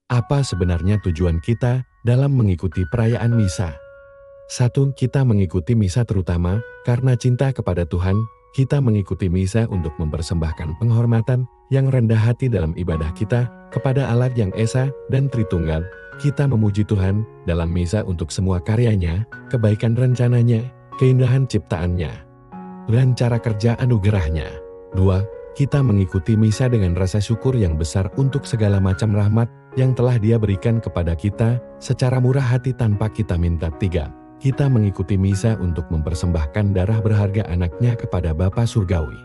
Apa sebenarnya tujuan kita dalam mengikuti perayaan misa? 1. Kita mengikuti misa terutama karena cinta kepada Tuhan. Kita mengikuti misa untuk mempersembahkan penghormatan yang rendah hati dalam ibadah kita kepada Allah yang Esa dan Tritunggal. Kita memuji Tuhan dalam misa untuk semua karyanya, kebaikan rencananya, keindahan ciptaannya, dan cara kerja anugerahnya. 2. Kita mengikuti misa dengan rasa syukur yang besar untuk segala macam rahmat yang telah Dia berikan kepada kita secara murah hati tanpa kita minta. 3. Kita mengikuti misa untuk mempersembahkan darah berharga anaknya kepada Bapa Surgawi,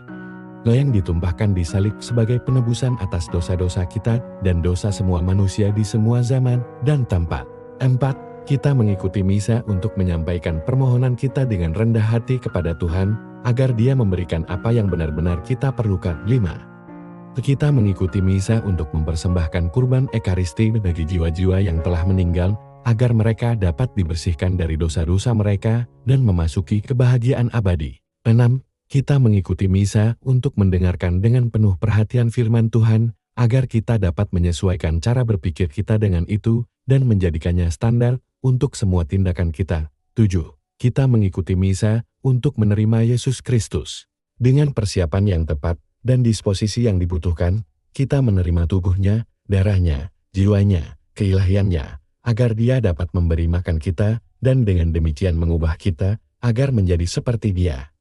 yang ditumpahkan di salib sebagai penebusan atas dosa-dosa kita dan dosa semua manusia di semua zaman dan tempat. 4. Kita mengikuti misa untuk menyampaikan permohonan kita dengan rendah hati kepada Tuhan, agar Dia memberikan apa yang benar-benar kita perlukan. 5. Kita mengikuti misa untuk mempersembahkan kurban ekaristi bagi jiwa-jiwa yang telah meninggal, agar mereka dapat dibersihkan dari dosa-dosa mereka dan memasuki kebahagiaan abadi. 6. Kita mengikuti misa untuk mendengarkan dengan penuh perhatian firman Tuhan, agar kita dapat menyesuaikan cara berpikir kita dengan itu dan menjadikannya standar untuk semua tindakan kita. 7. Kita mengikuti misa untuk menerima Yesus Kristus. Dengan persiapan yang tepat dan disposisi yang dibutuhkan, kita menerima tubuhnya, darahnya, jiwanya, keilahiannya, agar Dia dapat memberi makan kita dan dengan demikian mengubah kita agar menjadi seperti Dia.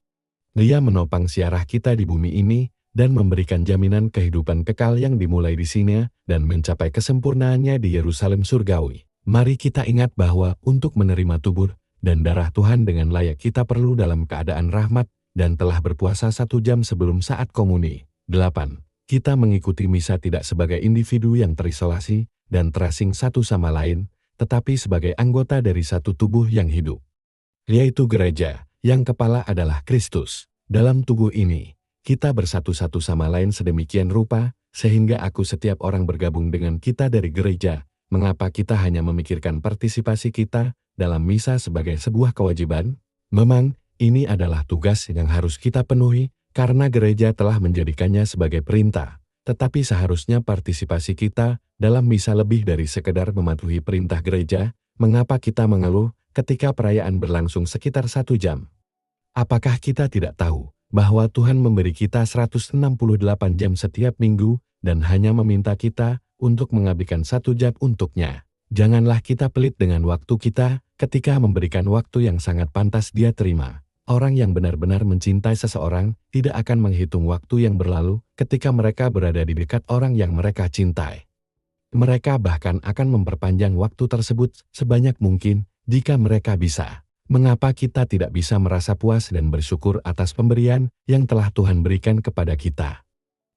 Dia menopang siarah kita di bumi ini dan memberikan jaminan kehidupan kekal yang dimulai di sini dan mencapai kesempurnaannya di Yerusalem surgawi. Mari kita ingat bahwa untuk menerima tubuh dan darah Tuhan dengan layak kita perlu dalam keadaan rahmat dan telah berpuasa 1 jam sebelum saat komuni. 8. Kita mengikuti misa tidak sebagai individu yang terisolasi dan terasing satu sama lain, tetapi sebagai anggota dari satu tubuh yang hidup, yaitu gereja, yang kepala adalah Kristus. Dalam tubuh ini, kita bersatu-satu sama lain sedemikian rupa, sehingga aku setiap orang bergabung dengan kita dari gereja. Mengapa kita hanya memikirkan partisipasi kita dalam misa sebagai sebuah kewajiban? Memang, ini adalah tugas yang harus kita penuhi, karena gereja telah menjadikannya sebagai perintah. Tetapi seharusnya partisipasi kita dalam misa lebih dari sekedar mematuhi perintah gereja. Mengapa kita mengeluh ketika perayaan berlangsung sekitar 1 jam? Apakah kita tidak tahu bahwa Tuhan memberi kita 168 jam setiap minggu dan hanya meminta kita untuk mengabdikan 1 jam untuknya? Janganlah kita pelit dengan waktu kita ketika memberikan waktu yang sangat pantas Dia terima. Orang yang benar-benar mencintai seseorang tidak akan menghitung waktu yang berlalu ketika mereka berada di dekat orang yang mereka cintai. Mereka bahkan akan memperpanjang waktu tersebut sebanyak mungkin jika mereka bisa. Mengapa kita tidak bisa merasa puas dan bersyukur atas pemberian yang telah Tuhan berikan kepada kita?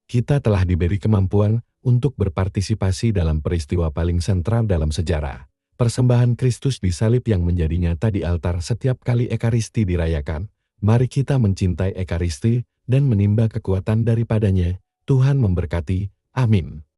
Kita telah diberi kemampuan untuk berpartisipasi dalam peristiwa paling sentral dalam sejarah. Persembahan Kristus di salib yang menjadi nyata di altar setiap kali Ekaristi dirayakan. Mari kita mencintai Ekaristi dan menimba kekuatan daripadanya. Tuhan memberkati. Amin.